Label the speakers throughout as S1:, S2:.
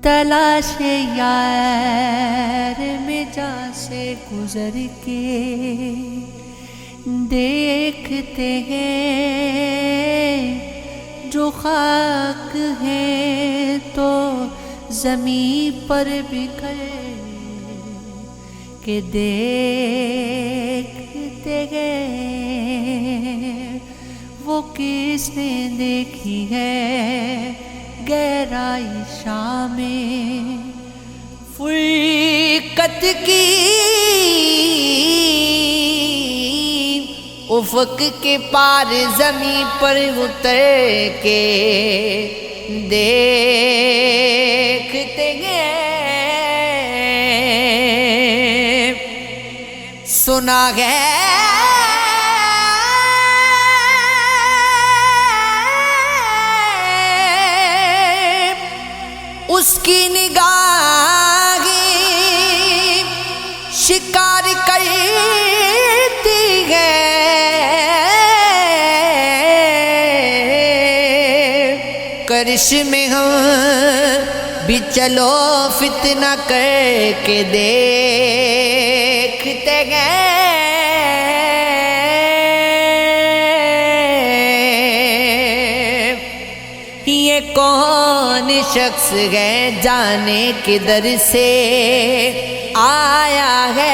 S1: تلاش یار میں جا سے گزر کے دیکھتے ہیں جو خاک ہے تو زمین پر بکھر کے دیکھتے ہیں وہ کس نے دیکھی ہے گہرائی شام میں فرقت کی افق کے پار زمین پر اتر کے دیکھتے ہیں سنا ہے اس کی نگاہیں شکار کرتی ہے کرشمے ہم بھی چلو فتنہ کر کے دیکھتے ہیں یہ کون شخص ہے جانے کدھر سے آیا ہے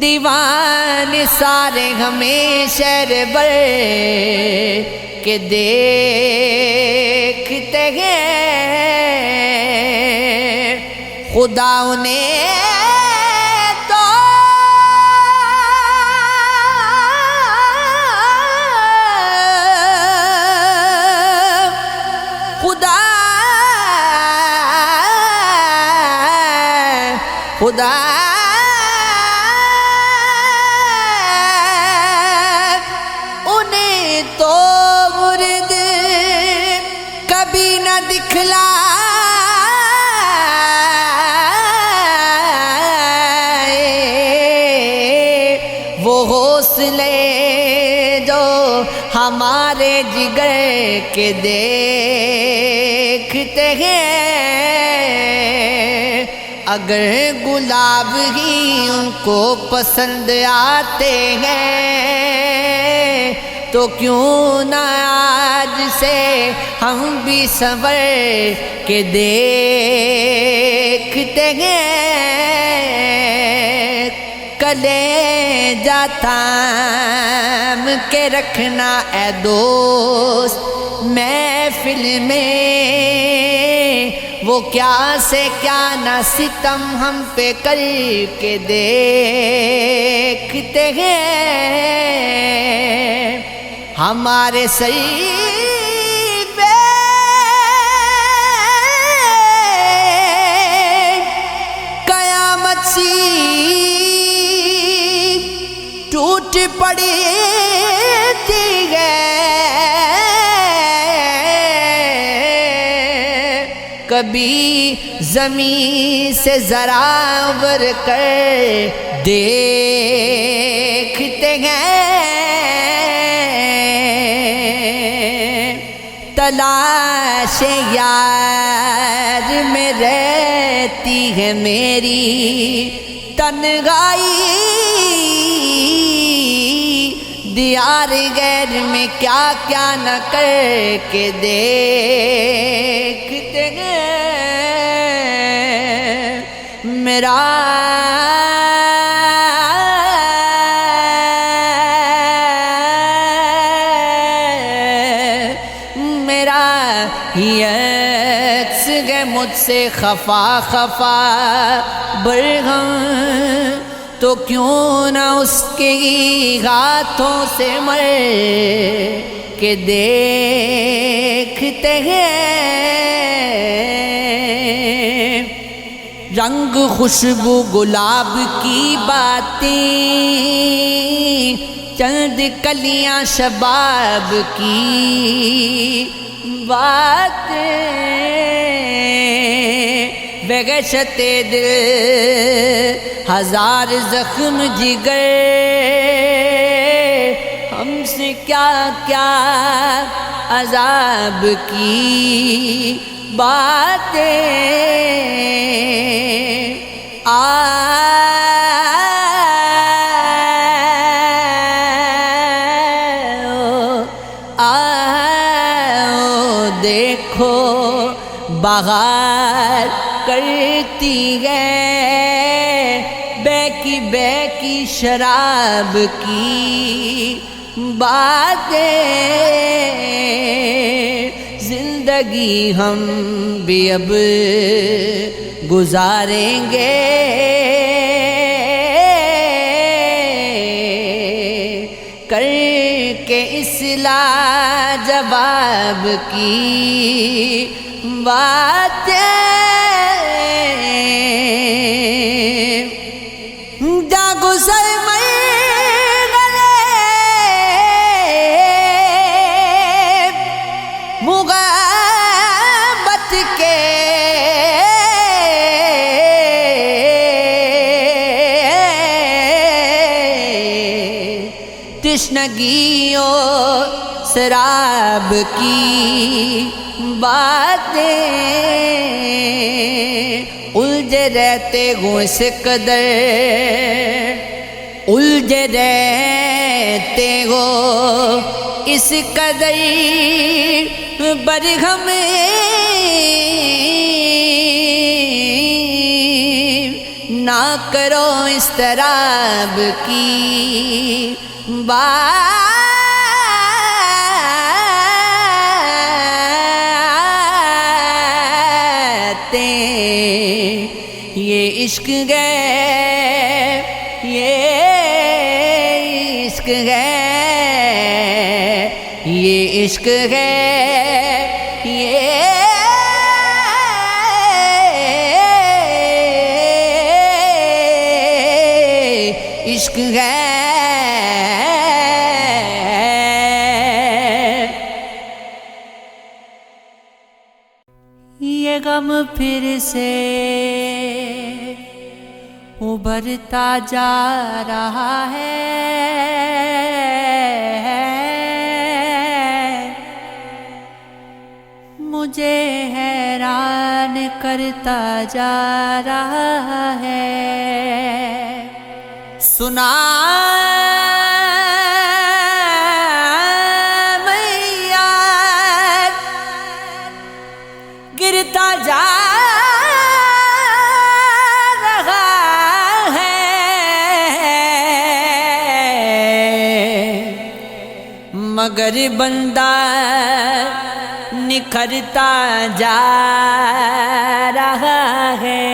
S1: دیوانے سارے ہمیں شہر بر کے دیکھتے ہیں خدا انہیں خدا انہیں تو مرد کبھی نہ دکھلائے وہ حوصلے جو ہمارے جگر کے دیکھتے ہیں اگر گلاب ہی ان کو پسند آتے ہیں تو کیوں نہ آج سے ہم بھی صبر کے دیکھتے ہیں کلیجہ تھام کے رکھنا اے دوست محفل میں وہ کیا سے کیا نہ ستم ہم پہ کر کے دیکھتے ہیں ہمارے سر پہ قیامت سی ٹوٹ پڑی تھی کبھی زمین سے ذرا ابھر کر دیکھتے ہیں تلاش یار میں رہتی ہے میری تنہائی دیار غیر میں کیا کیا نہ کر کے دیکھتے ہیں میرا یکس ہے مجھ سے خفا خفا برہم تو کیوں نہ اس کے ہاتھوں سے مر کے دیکھتے ہیں رنگ خوشبو گلاب کی باتیں چند کلیاں شباب کی باتیں بغشت دل ہزار زخم جگر ہم سے کیا کیا عذاب کی باتیں دیکھو بغار کرتی ہے بے کی شراب کی باتیں زندگی ہم بھی اب گزاریں گے کر کے اصلاح جواب کی باتیں جا گزر محبت کے تشنگیوں سراب کی باتیں الجھے رہتے ہوں اس قدر الجھے رہتے ہو اس قدر برہم نہ کرو اضطراب کی باتیں یہ عشق ہے یہ عشق ہے یہ عشق ہے یہ عشق ہے یہ غم پھر سے ابھرتا جا رہا ہے مجھے حیران کرتا جا رہا ہے سنا میں یار گرتا جا رہا ہے مگر بندہ نکھرتا جا رہا ہے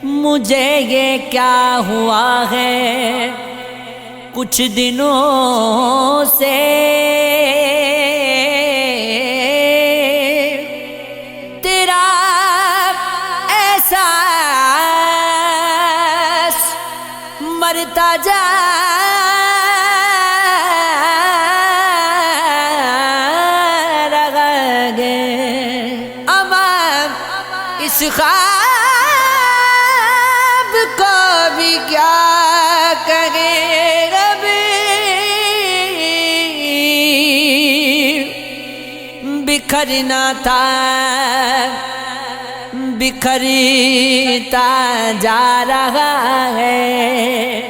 S1: مجھے یہ کیا ہوا ہے کچھ دنوں سے تیرا احساس مرتا جا اس خواب کو بھی کیا کہیں ربی بکھرنا تھا بکھرتا جا رہا ہے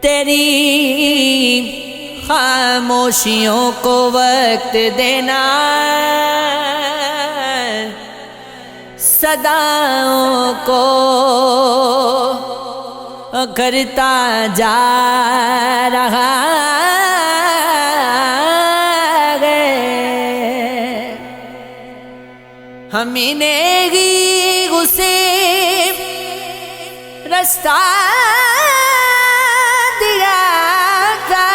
S1: تیری خاموشیوں کو وقت دینا صداؤں کو کرتا جا رہا ہے ہمیں نے ہی اسے رستہ دیا تھا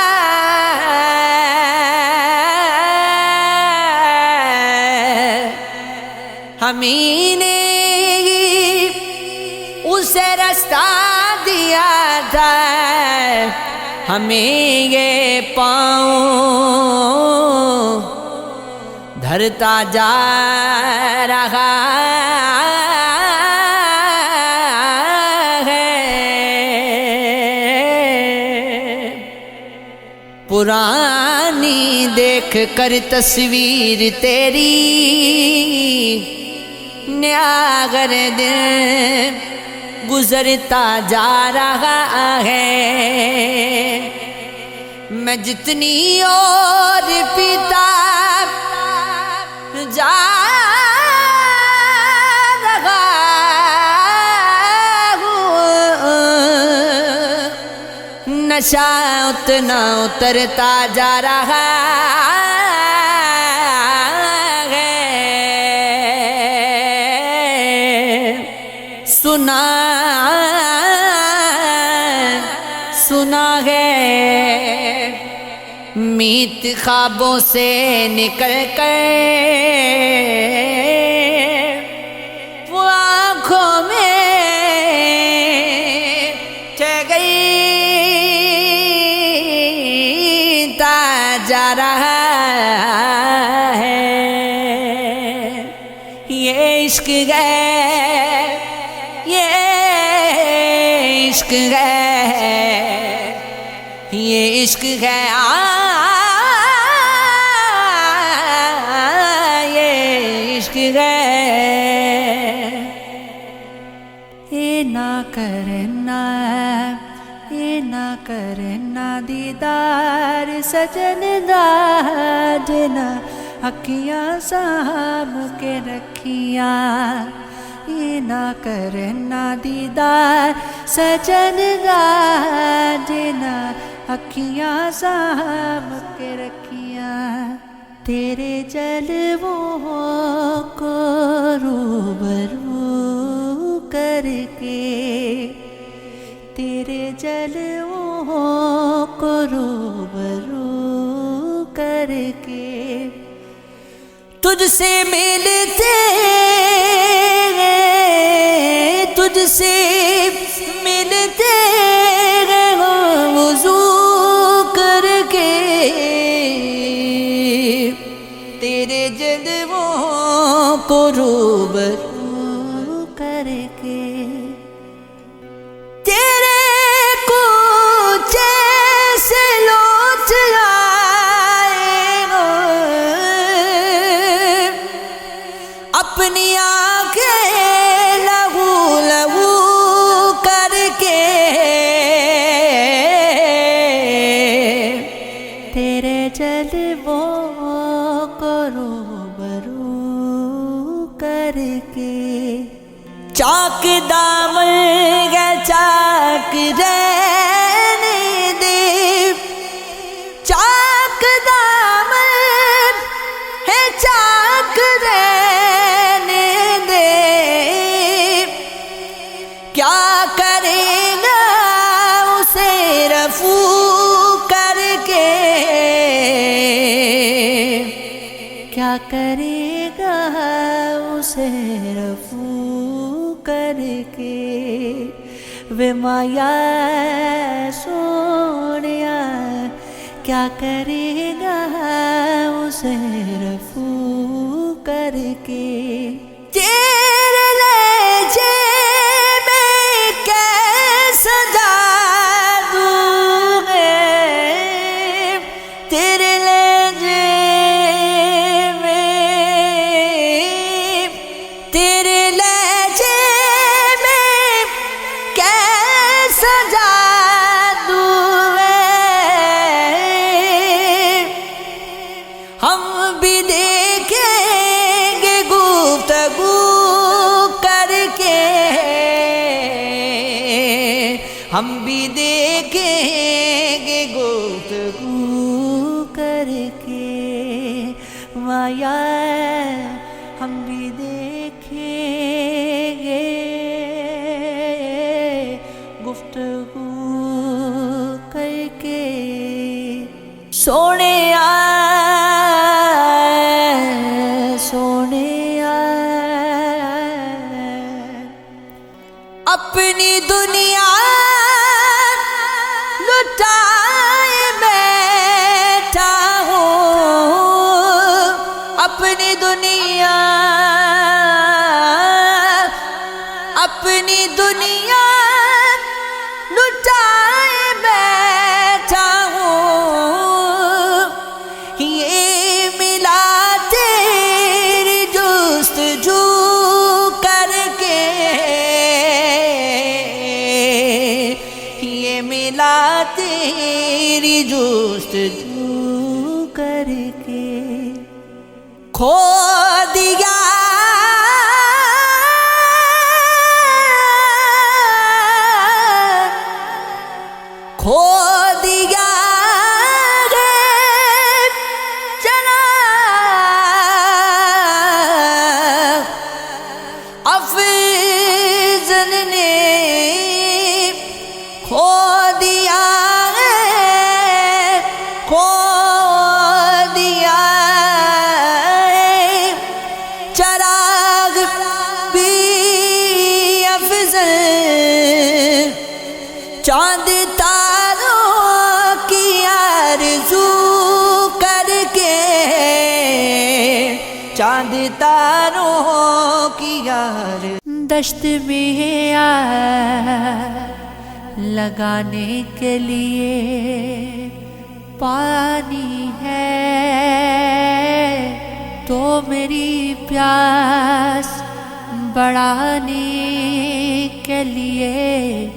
S1: ہمیں نے اسے رستہ دیا تھا ہمیں یہ پاؤں دھرتا جا رہا ہے پرانی دیکھ کر تصویر تیری نیا گردن گزرتا جا رہا ہے، میں جتنی اور پیتا جا رہا ہوں، نشہ اتنا اترتا جا رہا ہے، سنا ہے میت خوابوں سے نکل کر وہ آنکھوں میں چہ گئی تا جا رہا ہے، یہ عشق ہے، یہ عشق ہے، یہ عشق ہے، یہ عشق ہے۔ یہ نہ کرنا دیدار سجن دا جنا اکھیاں سام کے رکھیاں، یہ نہ کرنا دیدار سجن دا جنا اکھیاں سام کے رکھیاں، تیرے جلووں کو روبرو کر کے، تیرے جلووں کو روبرو کر کے، تجھ سے ملتے تجھ سے ملتے وضو کر کے، تیرے جلووں کو روبرو کر کے، تیرے کوچے سے لوٹ آئے ہو، اپنی آنکھیں لہو لہو کر کے، تیرے جلووں کو روبرو کر کے، چاک دامن گے چاک رہنے دے، چاک دامن ہے چاک رہنے دے، کیا کرے گا اسے رفو کر کے، کیا کرے گا اسے رفو کر کے، وے مایا سونیا کیا کرے گا اسے رفو کر کے، تیرے لہجے میں کیسا جادو ہے، تیرے لہجے میں، تیرے لہجے میں کیسا جادو ہے، ہم بھی دیکھیں گے گفتگو کر کے، ہم بھی دیکھیں گے گفتگو کر کے، مایا ہم بھی دیکھیں گے گفتگو کر کے، سونے اپنی دنیا لٹائے بیٹھا ہوں، اپنی دنیا لٹائے بیٹھا ہوں، تیری جستجو کر کے کھو دیا کھو دیا چلا افضل نے کھو دیا کھو دیا چراغ بھی افضل چاند چاند تاروں کی یار دشت میں لگانے کے لیے پانی ہے تو میری پیاس بڑھانے کے لیے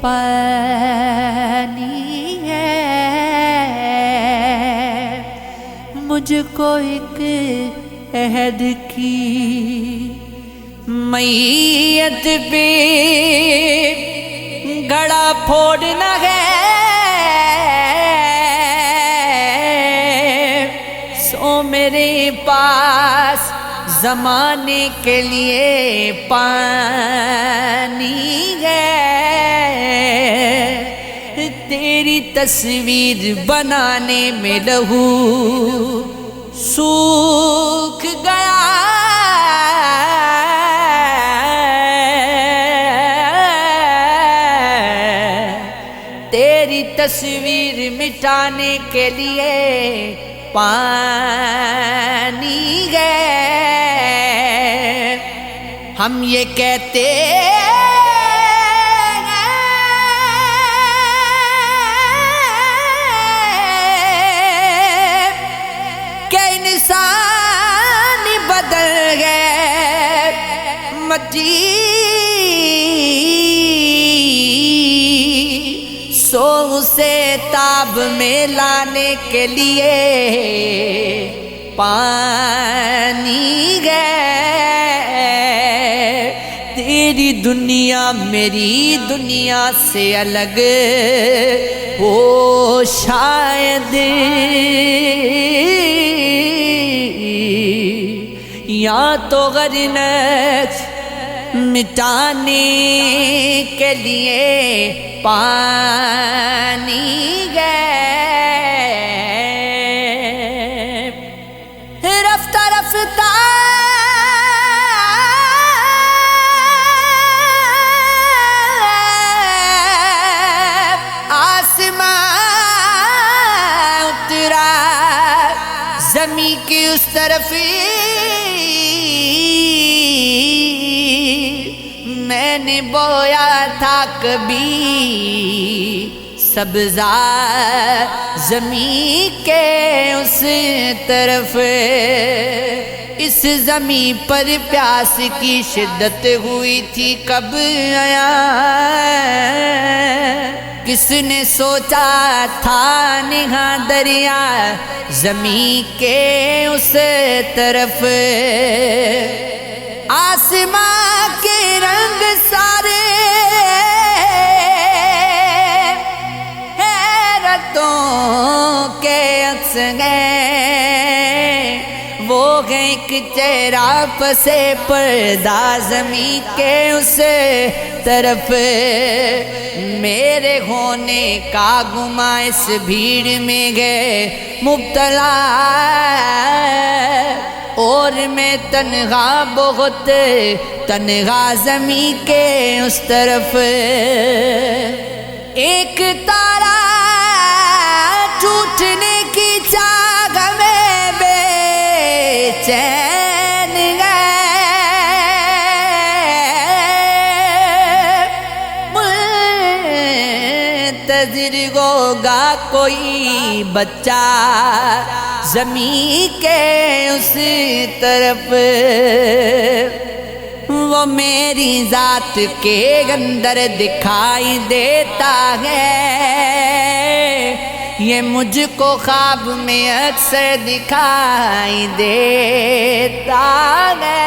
S1: پانی ہے مجھ کو ایک عہد کی میت پہ گڑا پھوڑنا ہے سو میرے پاس زمانے کے لیے پانی ہے تیری تصویر بنانے میں لہو سوکھ گیا تیری تصویر مٹانے کے لیے پانی ہے ہم یہ کہتے انسان بدل گئے مٹی سو اسے تاب میں لانے کے لیے پانی گئے تیری دنیا میری دنیا سے الگ ہو شاید یا تو غرنت مٹانے کے لیے پانی گئے رفتہ رفتہ آسمان اترا زمین کی اس طرف میں نے بویا تھا کبھی سبزہ زمین کے اس طرف اس زمین پر پیاس کی شدت ہوئی تھی کب آیا کس نے سوچا تھا نہاں دریا زمین کے اس طرف آسمان کے رنگ سارے حیرتوں کے عکس گئے وہ گئے ایک چہرہ پسے پردہ زمین کے اس طرف میرے ہونے کا گماں اس بھیڑ میں گئے مبتلا اور میں تنہا بہت تنہا زمین کے اس طرف ایک تارا ٹوٹنے کی چاہ میں بے چین گئے منتظر ہوگا کوئی بچہ زمین کے اس طرف وہ میری ذات کے اندر دکھائی دیتا ہے، یہ مجھ کو خواب میں اکثر دکھائی دیتا ہے،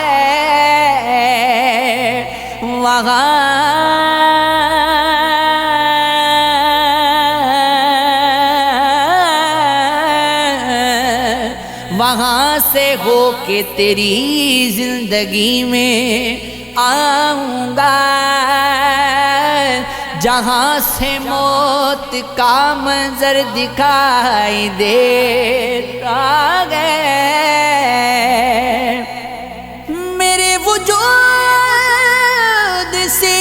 S1: وہاں سے ہو کے تیری زندگی میں آؤں گا، جہاں سے موت کا منظر دکھائی دیتا ہے، میرے وجود سے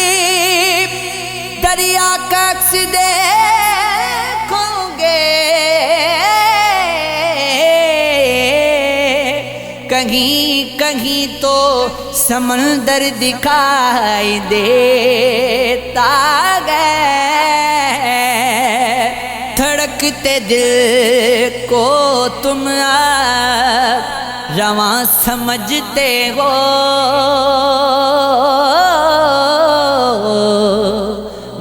S1: دریا کا عکس دیکھوں گے، کہیں کہیں تو سمندر دکھائی دیتا ہے، دھڑکتے دل کو تم رواں سمجھتے ہو،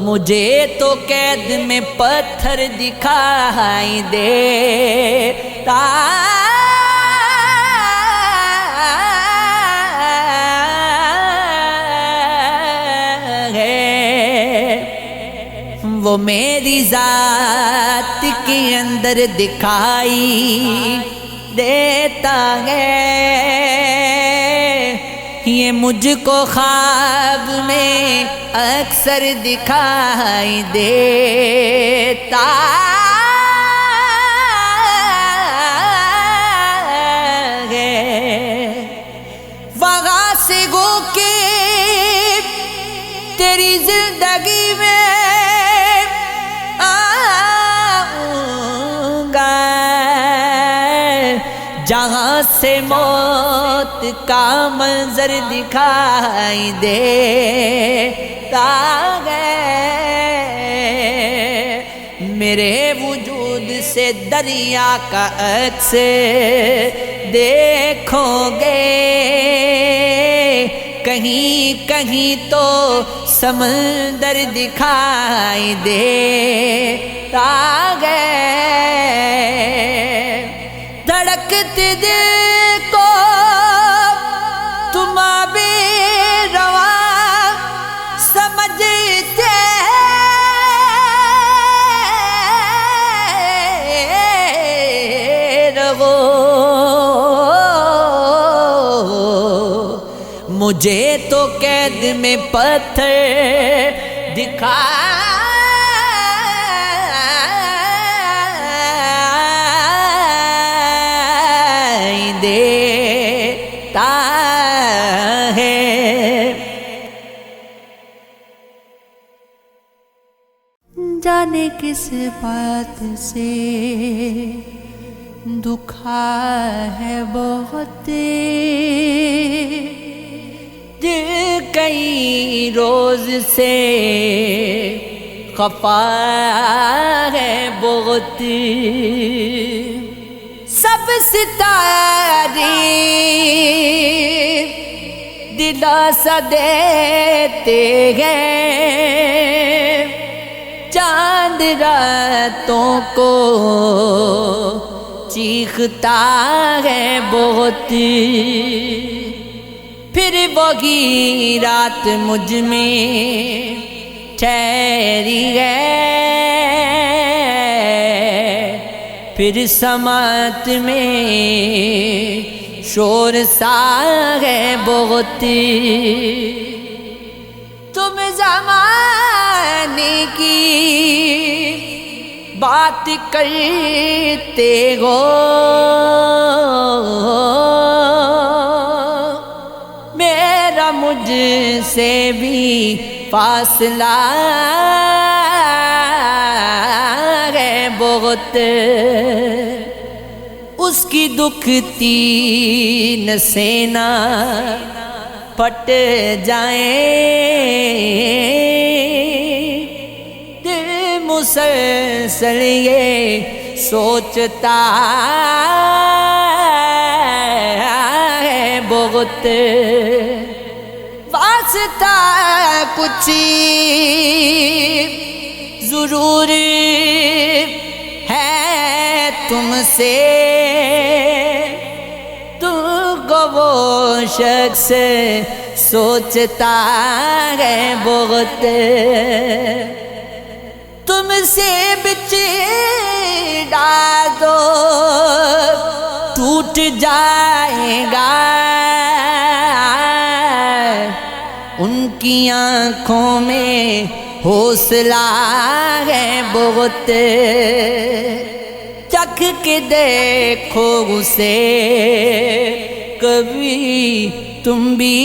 S1: مجھے تو قید میں پتھر دکھائی دیتا وہ میری ذات کے اندر دکھائی دیتا ہے، یہ مجھ کو خواب میں اکثر دکھائی دیتا ہے، وہاں سے گو کے تیری زندگی میں جہاں سے موت کا منظر دکھائی دیتا ہے، میرے وجود سے دریا کا عکس دیکھو گے، کہیں کہیں تو سمندر دکھائی دیتا ہے، دھڑکتے دل کو تم بھی رواں سمجھتے رہو، مجھے تو قید میں پتھر دکھائی دیتا ہے، جانے کس بات سے دکھا ہے بہت، دل کئی روز سے خفا ہے بہت، سب ستارے دلاسا دیتے ہیں، چاند راتوں کو چیختا ہے بہت، پھر وہی رات مجھ میں ٹھہری ہے، پھر سماعت میں شور سا ہے بہت، تم زمانے کی بات کرتے ہو، میرا مجھ سے بھی فاصلہ ہے بہت، اس کی دکھتی نسینا پھٹ جائیں، دل مسلسل یہ سوچتا ہے بہت، واسطہ کچھ ضرور ہے تم سے، تم کو وہ شخص سوچتا ہے بہت، تم سے بچھڑا دو ٹوٹ جائے گا، ان کی آنکھوں میں حوصلہ ہے بہت، چکھ کے دیکھو اسے کبھی تم بھی،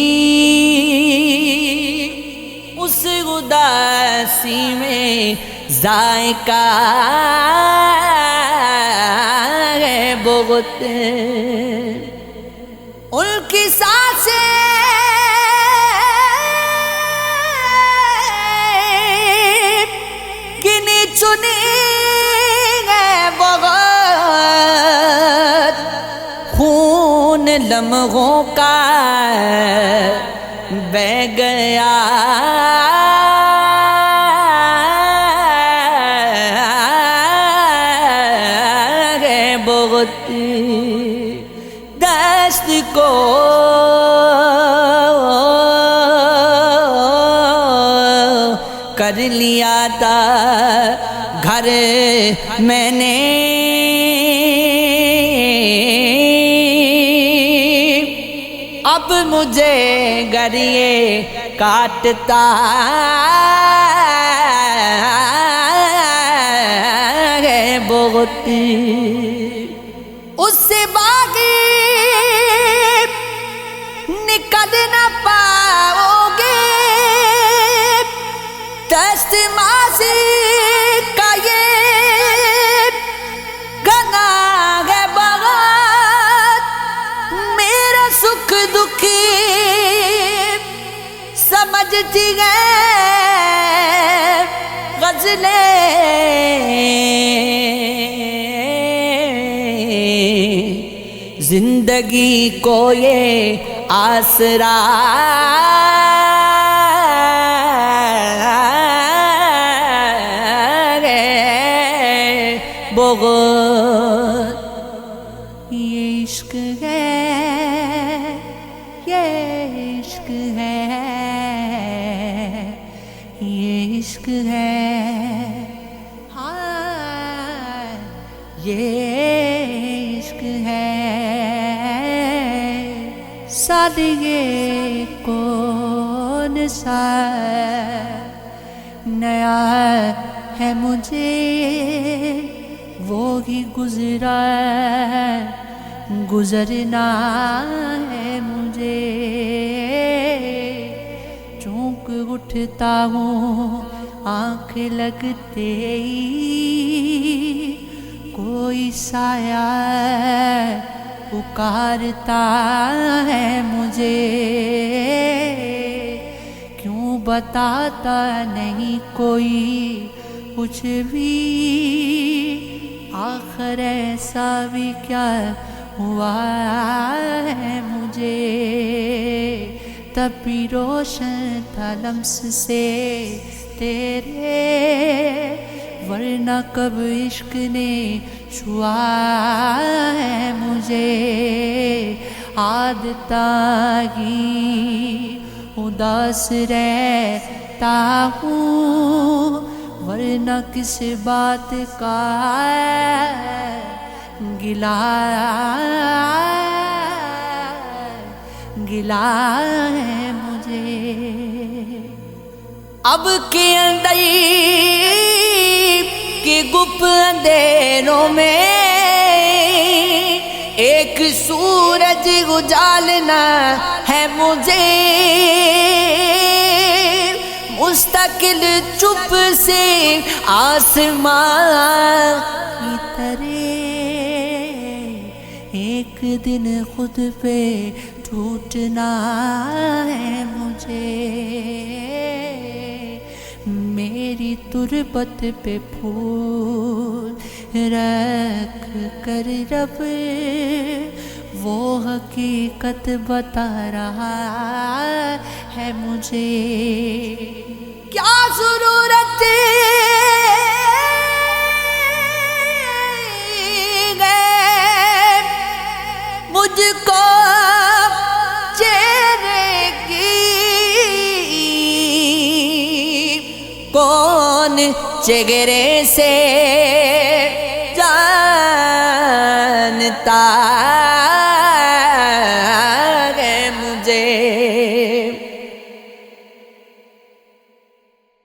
S1: اس اداسی میں ذائقہ ہے بہت، ان کی سانسیں گنی چنی ہے بہت، خون لمحوں کا بہہ گیا ہے بہت، دست کو کر لیا تھا گھر میں نے، اب مجھے گر یہ کاٹتا ہے بہت، اس سے باغی نکل نہ پاؤ گے، دست ماضی کا یہ گناہ ہے بہت، میرا سکھ دکھی سمجھتی ہے غزلیں، زندگی کو یہ آسرا ہے بہت، یہ عشق ہے، یہ عشق ہے، یہ عشق ہے، ہاں یہ عشق ہے، سادگی کون سا نیا ہے مجھے، وہی گزرا گزرنا ہے مجھے، چونک اٹھتا ہوں آنکھ لگتے ہی کوئی سایہ پکارتا ہے مجھے، کیوں بتاتا نہیں کوئی کچھ بھی، آخر ایسا بھی کیا ہوا ہے مجھے، تب بھی روشن تھا لمس سے تیرے، ورنہ کب عشق نے چھوا ہے مجھے، عادت ہی اداس رہتا ہوں، ورنہ کس بات کا گلا ہے مجھے، اب کے اندر کے گپ اندھیروں میں ایک سورج اجالنا ہے مجھے، مستقل چپ سے آسمان کی طرح ایک دن خود پہ ٹوٹنا ہے مجھے، میری تربت پہ پھول رکھ کر رب وہ حقیقت بتا رہا ہے مجھے. کیا ضرورت مجھ کو چہرے کی، کون چہرے سے جانتا